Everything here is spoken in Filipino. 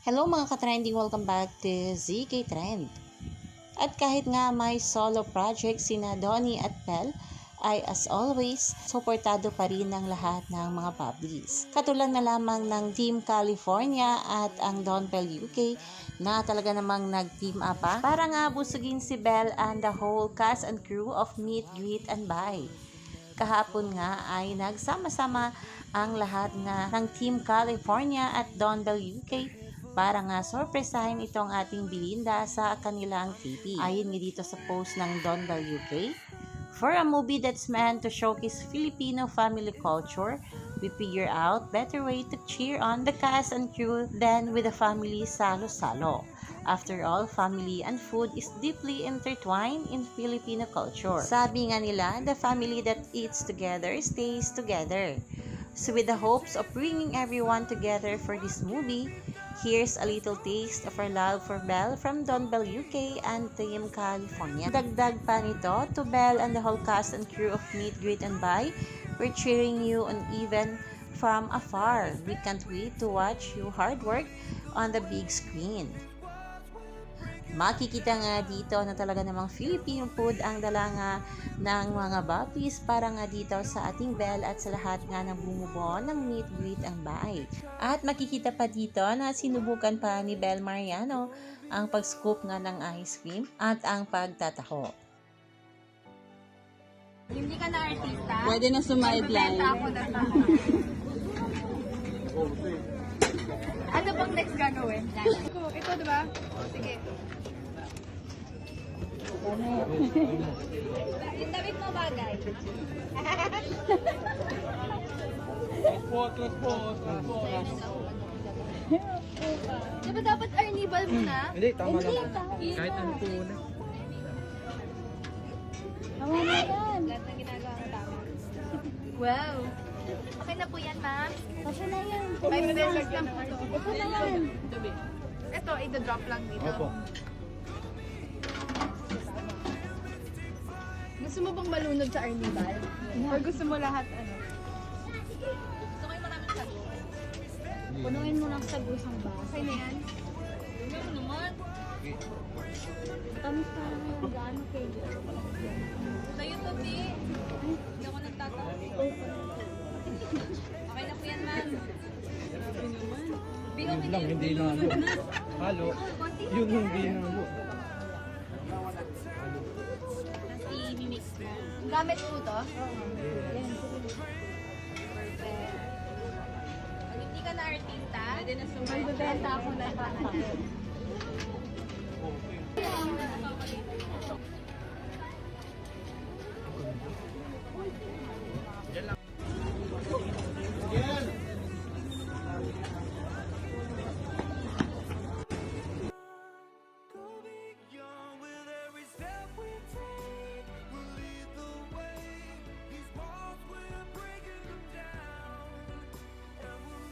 Hello mga ka-trending, welcome back to ZK Trend. At kahit nga may solo project sina Donnie at Belle, ay as always, suportado pa rin ng lahat ng mga puppies. Katulad na lamang ng Team California at ang Don Bell UK na talaga namang nag-team up para nga busugin si Belle and the whole cast and crew of Meet, Greet and Buy. Kahapon nga ay nagsama-sama ang lahat nga ng Team California at Don Bell UK para nga sorpresahin itong ating Belinda sa kanilang TV. Ayon nga dito sa post ng Don Bell UK, for a movie that's meant to showcase Filipino family culture, we figure out better way to cheer on the cast and crew than with the family salo-salo. After all, family and food is deeply intertwined in Filipino culture. Sabi nga nila, the family that eats together stays together. So with the hopes of bringing everyone together for this movie, here's a little taste of our love for Belle from Don Bell UK and Team California. Dagdag pa nito, to Belle and the whole cast and crew of Meet, Greet and Buy, we're cheering you on even from afar. We can't wait to watch your hard work on the big screen. Makikita nga dito na talaga namang Filipino food ang dala nga ng mga puppies para nga dito sa ating Belle at sa lahat nga ng bumubuo ng Meet, Greet and Buy. At makikita pa dito na sinubukan pa ni Belle Mariano ang pag-scoop nga ng ice cream at ang pagtataho. Hindi ka na artista? Pwede na sumideline. Benta ako ng lahat. Ano bang next gagawin? Ito, diba? Sige. Yung damit mo bagay. Diba dapat Arnibal muna? Hindi, tama lang. Kahit ano po na. Tama na yan. Lahat ng ginagawa ko tama. Wow. Okay na po yan, ma'am? Okay na yan. Ay, pinag lang po ito. Ito na yan. Ito, i-drop lang dito. Opo. Gusto mo bang malunod sa Arnibal? Or gusto mo lahat ano? Gusto ko yung maraming sago. Punuin mo lang sa gusang ba? Okay na yan? Ano naman? Tamis na lang yung gaano kayo. Tayo to, T. Hindi ako nagtatawa. Okay na po yan, ma'am. Yun lang, hindi nalo. Halo. Yun hindi nalo. I-mix mo. Gamit po to? Perfect. Pag hindi ka na artista, pwede na sumay. Magbebenta ako na Yan lang.